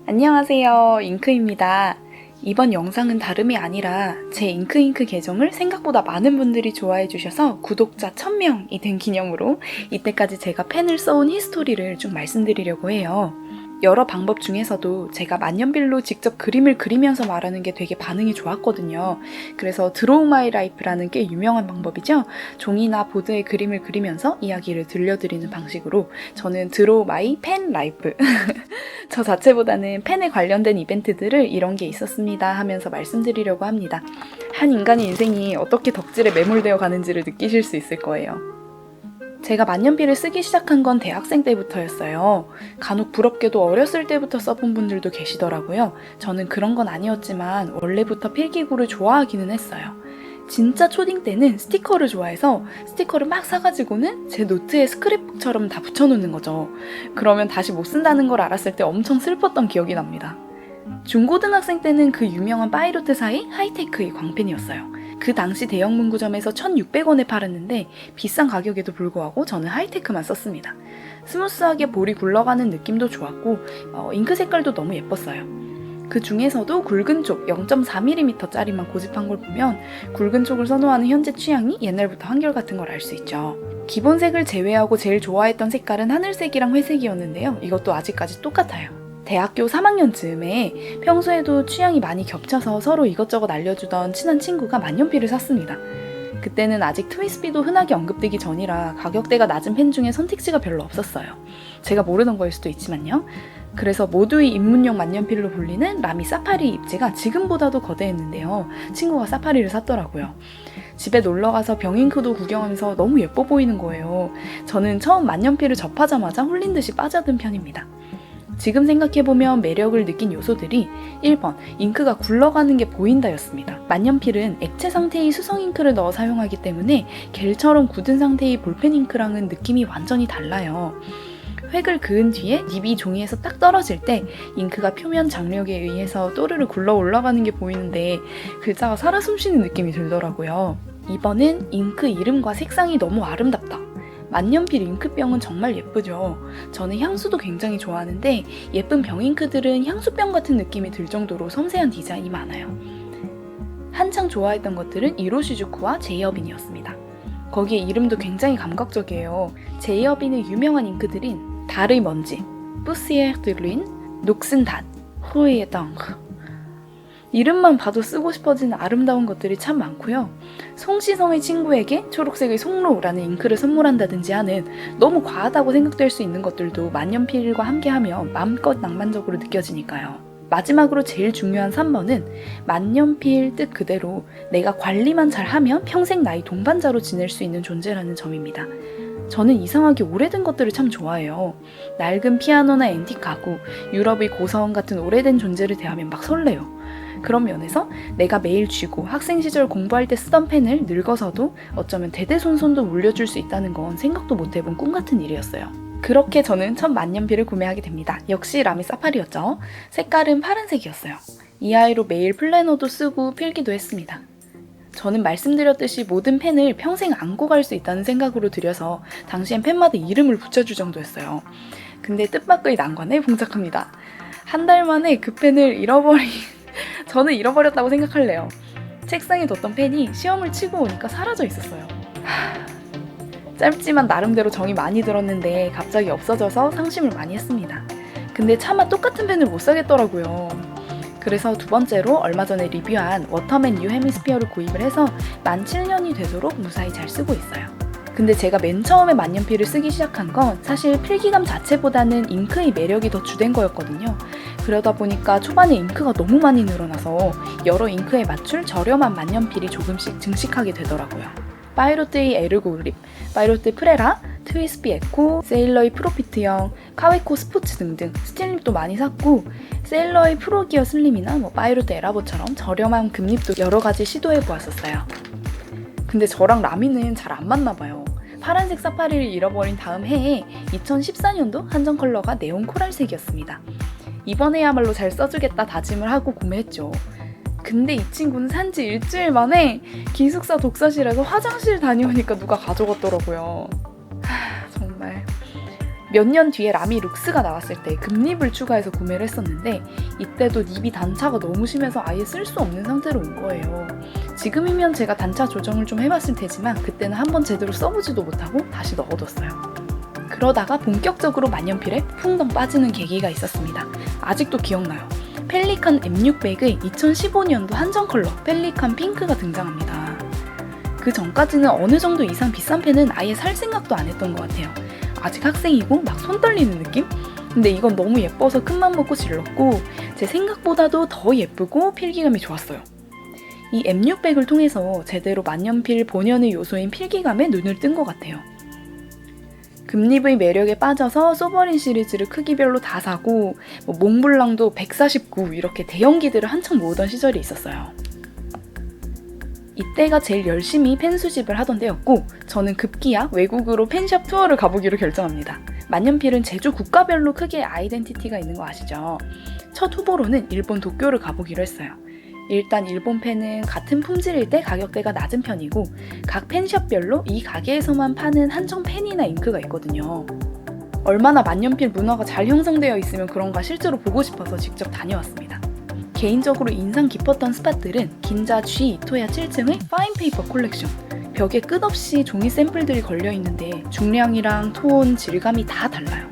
안녕하세요, 잉크입니다. 이번 영상은 다름이 아니라 제 잉크잉크 계정을 생각보다 많은 분들이 좋아해 주셔서 구독자 1000명이 된 기념으로 이때까지 제가 펜을 써온 히스토리를 쭉 말씀드리려고 해요. 여러 방법 중에서도 제가 만년필로 직접 그림을 그리면서 말하는 게 되게 반응이 좋았거든요. 그래서 드로우 마이 라이프라는 꽤 유명한 방법이죠. 종이나 보드에 그림을 그리면서 이야기를 들려드리는 방식으로 저는 드로우 마이 펜 라이프 저 자체보다는 펜에 관련된 이벤트들을 이런 게 있었습니다 하면서 말씀드리려고 합니다. 한 인간의 인생이 어떻게 덕질에 매몰되어 가는지를 느끼실 수 있을 거예요. 제가 만년필을 쓰기 시작한 건 대학생 때부터였어요. 간혹 부럽게도 어렸을 때부터 써본 분들도 계시더라고요. 저는 그런 건 아니었지만 원래부터 필기구를 좋아하기는 했어요. 진짜 초딩 때는 스티커를 좋아해서 스티커를 막 사가지고는 제 노트에 스크랩북처럼 다 붙여놓는 거죠. 그러면 다시 못 쓴다는 걸 알았을 때 엄청 슬펐던 기억이 납니다. 중고등학생 때는 그 유명한 파이로트사의 하이테크의 광펜이었어요. 그 당시 대형 문구점에서 1,600원에 팔았는데 비싼 가격에도 불구하고 저는 하이테크만 썼습니다. 스무스하게 볼이 굴러가는 느낌도 좋았고 잉크 색깔도 너무 예뻤어요. 그 중에서도 굵은 쪽 0.4mm짜리만 고집한 걸 보면 굵은 쪽을 선호하는 현재 취향이 옛날부터 한결같은 걸 알 수 있죠. 기본색을 제외하고 제일 좋아했던 색깔은 하늘색이랑 회색이었는데요. 이것도 아직까지 똑같아요. 대학교 3학년쯤에 평소에도 취향이 많이 겹쳐서 서로 이것저것 알려주던 친한 친구가 만년필을 샀습니다. 그때는 아직 트위스피도 흔하게 언급되기 전이라 가격대가 낮은 펜 중에 선택지가 별로 없었어요. 제가 모르는 거일 수도 있지만요. 그래서 모두의 입문용 만년필로 불리는 라미 사파리 입지가 지금보다도 거대했는데요. 친구가 사파리를 샀더라고요. 집에 놀러가서 병잉크도 구경하면서 너무 예뻐 보이는 거예요. 저는 처음 만년필을 접하자마자 홀린 듯이 빠져든 편입니다. 지금 생각해보면 매력을 느낀 요소들이 1번, 잉크가 굴러가는 게 보인다였습니다. 만년필은 액체 상태의 수성 잉크를 넣어 사용하기 때문에 겔처럼 굳은 상태의 볼펜 잉크랑은 느낌이 완전히 달라요. 획을 그은 뒤에 닙이 종이에서 딱 떨어질 때 잉크가 표면 장력에 의해서 또르르 굴러 올라가는 게 보이는데 글자가 살아 숨쉬는 느낌이 들더라고요. 2번은 잉크 이름과 색상이 너무 아름답다. 만년필 잉크병은 정말 예쁘죠. 저는 향수도 굉장히 좋아하는데 예쁜 병잉크들은 향수병 같은 느낌이 들 정도로 섬세한 디자인이 많아요. 한창 좋아했던 것들은 이로시주쿠와 제이어빈이었습니다. 거기에 이름도 굉장히 감각적이에요. 제이어빈의 유명한 잉크들인 달의 먼지, 뿌시에르 드린, 녹슨닷, 후이의 덩크. 이름만 봐도 쓰고 싶어지는 아름다운 것들이 참 많고요. 송시성의 친구에게 초록색의 송로라는 잉크를 선물한다든지 하는 너무 과하다고 생각될 수 있는 것들도 만년필과 함께하면 마음껏 낭만적으로 느껴지니까요. 마지막으로 제일 중요한 3번은 만년필 뜻 그대로 내가 관리만 잘하면 평생 나의 동반자로 지낼 수 있는 존재라는 점입니다. 저는 이상하게 오래된 것들을 참 좋아해요. 낡은 피아노나 앤틱 가구, 유럽의 고서원 같은 오래된 존재를 대하면 막 설레요. 그런 면에서 내가 매일 쥐고 학생 시절 공부할 때 쓰던 펜을 늙어서도 어쩌면 대대손손도 물려줄 수 있다는 건 생각도 못 해본 꿈 같은 일이었어요. 그렇게 저는 첫 만년필을 구매하게 됩니다. 역시 라미 사파리였죠. 색깔은 파란색이었어요. 이 아이로 매일 플래너도 쓰고 필기도 했습니다. 저는 말씀드렸듯이 모든 펜을 평생 안고 갈 수 있다는 생각으로 들여서 당시엔 펜마다 이름을 붙여줄 정도였어요. 근데 뜻밖의 난관에 봉착합니다. 한 달 만에 그 펜을 저는 잃어버렸다고 생각할래요. 책상에 뒀던 펜이 시험을 치고 오니까 사라져 있었어요. 짧지만 나름대로 정이 많이 들었는데 갑자기 없어져서 상심을 많이 했습니다. 근데 차마 똑같은 펜을 못 사겠더라고요. 그래서 두 번째로 얼마 전에 리뷰한 워터맨 뉴 헤미스피어를 구입을 해서 만 7년이 되도록 무사히 잘 쓰고 있어요. 근데 제가 맨 처음에 만년필을 쓰기 시작한 건 사실 필기감 자체보다는 잉크의 매력이 더 주된 거였거든요. 그러다 보니까 초반에 잉크가 너무 많이 늘어나서 여러 잉크에 맞출 저렴한 만년필이 조금씩 증식하게 되더라고요. 파이로트의 에르고 올립, 파이로트 프레라, 트위스피 에코, 세일러의 프로피트형, 카웨코 스포츠 등등 스틸립도 많이 샀고 세일러의 프로기어 슬림이나 파이로트 에라보처럼 저렴한 금립도 여러 가지 시도해 보았었어요. 근데 저랑 라미는 잘 안 맞나 봐요. 파란색 사파리를 잃어버린 다음 해에 2014년도 한정 컬러가 네온 코랄색이었습니다. 이번에야말로 잘 써주겠다 다짐을 하고 구매했죠. 근데 이 친구는 산지 일주일 만에 기숙사 독서실에서 화장실 다녀오니까 누가 가져갔더라고요. 정말 몇 년 뒤에 라미 룩스가 나왔을 때 급립을 추가해서 구매를 했었는데 이때도 립이 단차가 너무 심해서 아예 쓸 수 없는 상태로 온 거예요. 지금이면 제가 단차 조정을 좀 해봤을 테지만 그때는 한번 제대로 써보지도 못하고 다시 넣어뒀어요. 그러다가 본격적으로 만년필에 풍덩 빠지는 계기가 있었습니다. 아직도 기억나요. 펠리칸 M600의 2015년도 한정 컬러 펠리칸 핑크가 등장합니다. 그 전까지는 어느 정도 이상 비싼 펜은 아예 살 생각도 안 했던 것 같아요. 아직 학생이고 막 손 떨리는 느낌? 근데 이건 너무 예뻐서 큰맘 먹고 질렀고 제 생각보다도 더 예쁘고 필기감이 좋았어요. 이 M600을 통해서 제대로 만년필 본연의 요소인 필기감에 눈을 뜬 것 같아요. 금립의 매력에 빠져서 소버린 시리즈를 크기별로 다 사고 몽블랑도 149 이렇게 대형기들을 한창 모으던 시절이 있었어요. 이때가 제일 열심히 펜 수집을 하던 때였고 저는 급기야 외국으로 펜샵 투어를 가보기로 결정합니다. 만년필은 제조 국가별로 크게 아이덴티티가 있는 거 아시죠? 첫 후보로는 일본 도쿄를 가보기로 했어요. 일단 일본 펜은 같은 품질일 때 가격대가 낮은 편이고 각 펜샵별로 이 가게에서만 파는 한정 펜이나 잉크가 있거든요. 얼마나 만년필 문화가 잘 형성되어 있으면 그런가 실제로 보고 싶어서 직접 다녀왔습니다. 개인적으로 인상 깊었던 스팟들은 긴자 G 이토야 7층의 파인페이퍼 콜렉션. 벽에 끝없이 종이 샘플들이 걸려있는데 중량이랑 톤, 질감이 다 달라요.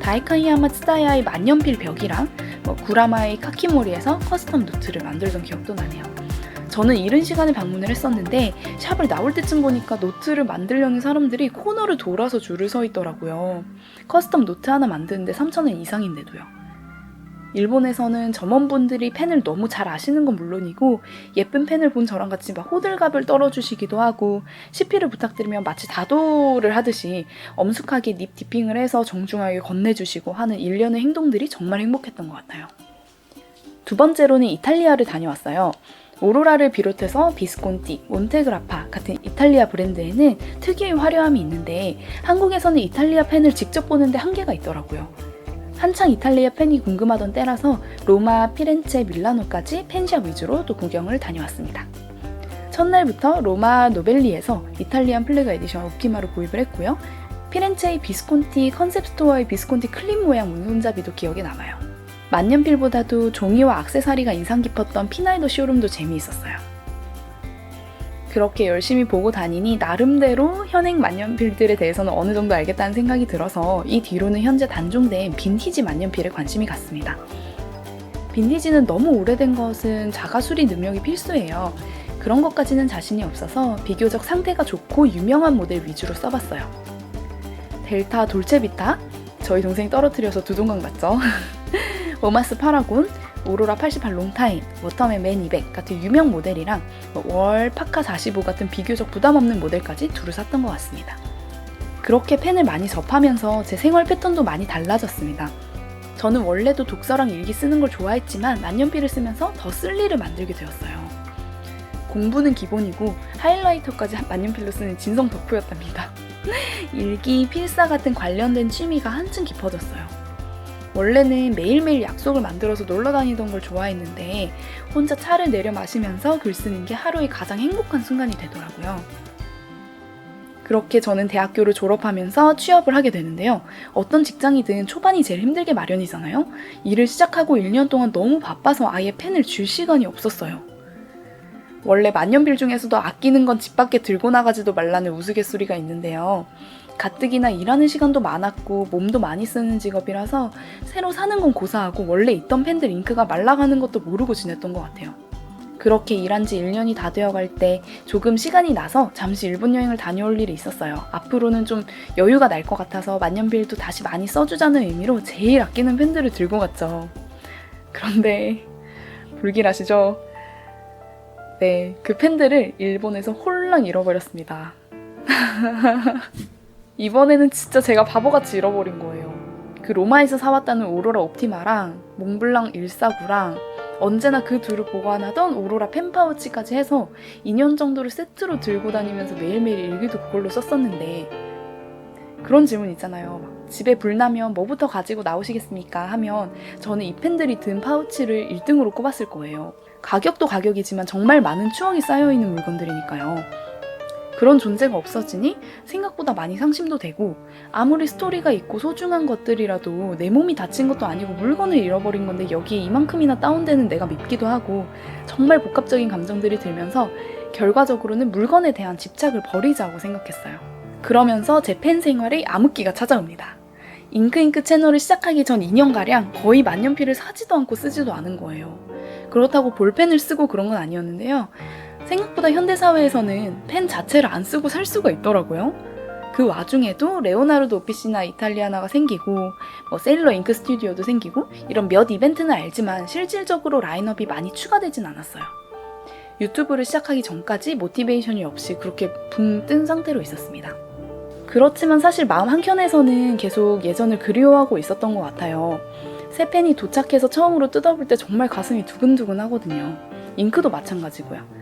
다이카이야마 츠다야의 만년필 벽이랑 구라마의 카키모리에서 커스텀 노트를 만들던 기억도 나네요. 저는 이른 시간에 방문을 했었는데 샵을 나올 때쯤 보니까 노트를 만들려는 사람들이 코너를 돌아서 줄을 서 있더라고요. 커스텀 노트 하나 만드는데 3,000원 이상인데도요. 일본에서는 점원분들이 펜을 너무 잘 아시는 건 물론이고 예쁜 펜을 본 저랑 같이 막 호들갑을 떨어주시기도 하고 CP를 부탁드리면 마치 다도를 하듯이 엄숙하게 닙 디핑을 해서 정중하게 건네주시고 하는 일련의 행동들이 정말 행복했던 것 같아요. 두 번째로는 이탈리아를 다녀왔어요. 오로라를 비롯해서 비스콘티, 몬테그라파 같은 이탈리아 브랜드에는 특유의 화려함이 있는데 한국에서는 이탈리아 펜을 직접 보는데 한계가 있더라고요. 한창 이탈리아 펜이 궁금하던 때라서 로마, 피렌체, 밀라노까지 펜샵 위주로 또 구경을 다녀왔습니다. 첫날부터 로마 노벨리에서 이탈리안 플래그 에디션 오키마를 구입을 했고요. 피렌체의 비스콘티 컨셉 스토어의 비스콘티 클립 모양 문손잡이도 기억에 남아요. 만년필보다도 종이와 액세서리가 인상 깊었던 피날도 쇼룸도 재미있었어요. 그렇게 열심히 보고 다니니 나름대로 현행 만년필들에 대해서는 어느 정도 알겠다는 생각이 들어서 이 뒤로는 현재 단종된 빈티지 만년필에 관심이 갔습니다. 빈티지는 너무 오래된 것은 자가수리 능력이 필수예요. 그런 것까지는 자신이 없어서 비교적 상태가 좋고 유명한 모델 위주로 써봤어요. 델타 돌체비타, 저희 동생이 떨어뜨려서 두 동강 맞죠? 오마스 파라곤, 오로라 88 롱타임, 워터맨 맨 200 같은 유명 모델이랑 월 파카 45 같은 비교적 부담 없는 모델까지 두루 샀던 것 같습니다. 그렇게 펜을 많이 접하면서 제 생활 패턴도 많이 달라졌습니다. 저는 원래도 독서랑 일기 쓰는 걸 좋아했지만 만년필을 쓰면서 더 쓸 일을 만들게 되었어요. 공부는 기본이고 하이라이터까지 만년필로 쓰는 진성 덕후였답니다. 일기, 필사 같은 관련된 취미가 한층 깊어졌어요. 원래는 매일매일 약속을 만들어서 놀러 다니던 걸 좋아했는데 혼자 차를 내려 마시면서 글 쓰는 게 하루의 가장 행복한 순간이 되더라고요. 그렇게 저는 대학교를 졸업하면서 취업을 하게 되는데요. 어떤 직장이든 초반이 제일 힘들게 마련이잖아요. 일을 시작하고 1년 동안 너무 바빠서 아예 펜을 쥘 시간이 없었어요. 원래 만년필 중에서도 아끼는 건 집 밖에 들고 나가지도 말라는 우스갯소리가 있는데요. 가뜩이나 일하는 시간도 많았고 몸도 많이 쓰는 직업이라서 새로 사는 건 고사하고 원래 있던 펜들 잉크가 말라가는 것도 모르고 지냈던 것 같아요. 그렇게 일한 지 1년이 다 되어갈 때 조금 시간이 나서 잠시 일본 여행을 다녀올 일이 있었어요. 앞으로는 좀 여유가 날 것 같아서 만년필도 다시 많이 써주자는 의미로 제일 아끼는 펜들을 들고 갔죠. 그런데 불길하시죠? 네, 그 펜들을 일본에서 홀랑 잃어버렸습니다. 이번에는 진짜 제가 바보같이 잃어버린 거예요. 그 로마에서 사왔다는 오로라 옵티마랑 몽블랑 149랑 언제나 그 둘을 보관하던 오로라 펜 파우치까지 해서 2년 정도를 세트로 들고 다니면서 매일매일 일기도 그걸로 썼었는데 그런 질문 있잖아요. 집에 불 나면 뭐부터 가지고 나오시겠습니까? 하면 저는 이 펜들이 든 파우치를 1등으로 꼽았을 거예요. 가격도 가격이지만 정말 많은 추억이 쌓여있는 물건들이니까요. 그런 존재가 없어지니 생각보다 많이 상심도 되고, 아무리 스토리가 있고 소중한 것들이라도 내 몸이 다친 것도 아니고 물건을 잃어버린 건데 여기에 이만큼이나 다운되는 내가 밉기도 하고, 정말 복합적인 감정들이 들면서 결과적으로는 물건에 대한 집착을 버리자고 생각했어요. 그러면서 제 팬 생활의 암흑기가 찾아옵니다. 잉크잉크 채널을 시작하기 전 2년가량 거의 만년필을 사지도 않고 쓰지도 않은 거예요. 그렇다고 볼펜을 쓰고 그런 건 아니었는데요. 생각보다 현대사회에서는 펜 자체를 안 쓰고 살 수가 있더라고요. 그 와중에도 레오나르도 오피시나 이탈리아나가 생기고 세일러 잉크 스튜디오도 생기고 이런 몇 이벤트는 알지만 실질적으로 라인업이 많이 추가되진 않았어요. 유튜브를 시작하기 전까지 모티베이션이 없이 그렇게 붕 뜬 상태로 있었습니다. 그렇지만 사실 마음 한켠에서는 계속 예전을 그리워하고 있었던 것 같아요. 새 펜이 도착해서 처음으로 뜯어볼 때 정말 가슴이 두근두근 하거든요. 잉크도 마찬가지고요.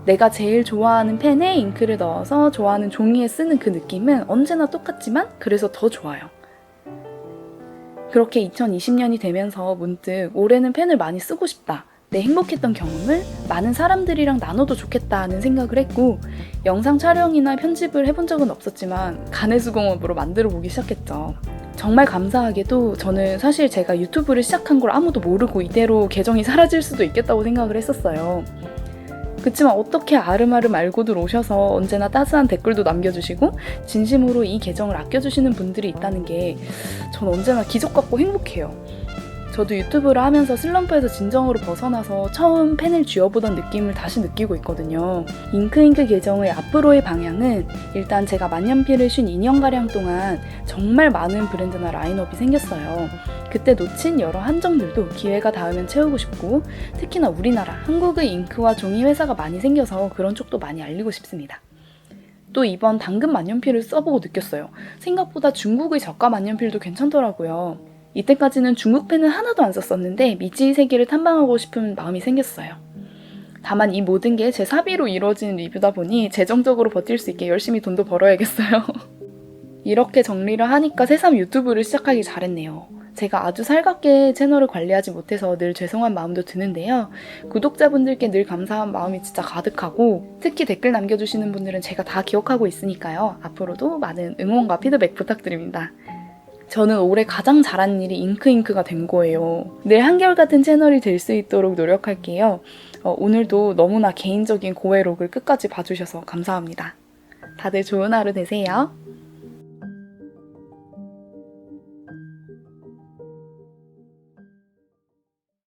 내가 제일 좋아하는 펜에 잉크를 넣어서 좋아하는 종이에 쓰는 그 느낌은 언제나 똑같지만 그래서 더 좋아요. 그렇게 2020년이 되면서 문득 올해는 펜을 많이 쓰고 싶다. 내 행복했던 경험을 많은 사람들이랑 나눠도 좋겠다는 생각을 했고, 영상 촬영이나 편집을 해본 적은 없었지만 가내수공업으로 만들어 보기 시작했죠. 정말 감사하게도 저는 사실 제가 유튜브를 시작한 걸 아무도 모르고 이대로 계정이 사라질 수도 있겠다고 생각을 했었어요. 그치만 어떻게 아름아름 알고들 오셔서 언제나 따스한 댓글도 남겨주시고 진심으로 이 계정을 아껴주시는 분들이 있다는 게 전 언제나 기적 같고 행복해요. 저도 유튜브를 하면서 슬럼프에서 진정으로 벗어나서 처음 펜을 쥐어보던 느낌을 다시 느끼고 있거든요. 잉크잉크 계정의 앞으로의 방향은 일단 제가 만년필을 쉰 2년가량 동안 정말 많은 브랜드나 라인업이 생겼어요. 그때 놓친 여러 한정들도 기회가 닿으면 채우고 싶고, 특히나 우리나라 한국의 잉크와 종이 회사가 많이 생겨서 그런 쪽도 많이 알리고 싶습니다. 또 이번 당근 만년필을 써보고 느꼈어요. 생각보다 중국의 저가 만년필도 괜찮더라고요. 이때까지는 중국 펜은 하나도 안 썼었는데 미지의 세계를 탐방하고 싶은 마음이 생겼어요. 다만 이 모든 게 제 사비로 이루어진 리뷰다 보니 재정적으로 버틸 수 있게 열심히 돈도 벌어야겠어요. 이렇게 정리를 하니까 새삼 유튜브를 시작하기 잘했네요. 제가 아주 살갑게 채널을 관리하지 못해서 늘 죄송한 마음도 드는데요. 구독자분들께 늘 감사한 마음이 진짜 가득하고, 특히 댓글 남겨주시는 분들은 제가 다 기억하고 있으니까요. 앞으로도 많은 응원과 피드백 부탁드립니다. 저는 올해 가장 잘한 일이 잉크잉크가 된 거예요. 늘 한결같은 채널이 될 수 있도록 노력할게요. 오늘도 너무나 개인적인 고해록을 끝까지 봐주셔서 감사합니다. 다들 좋은 하루 되세요.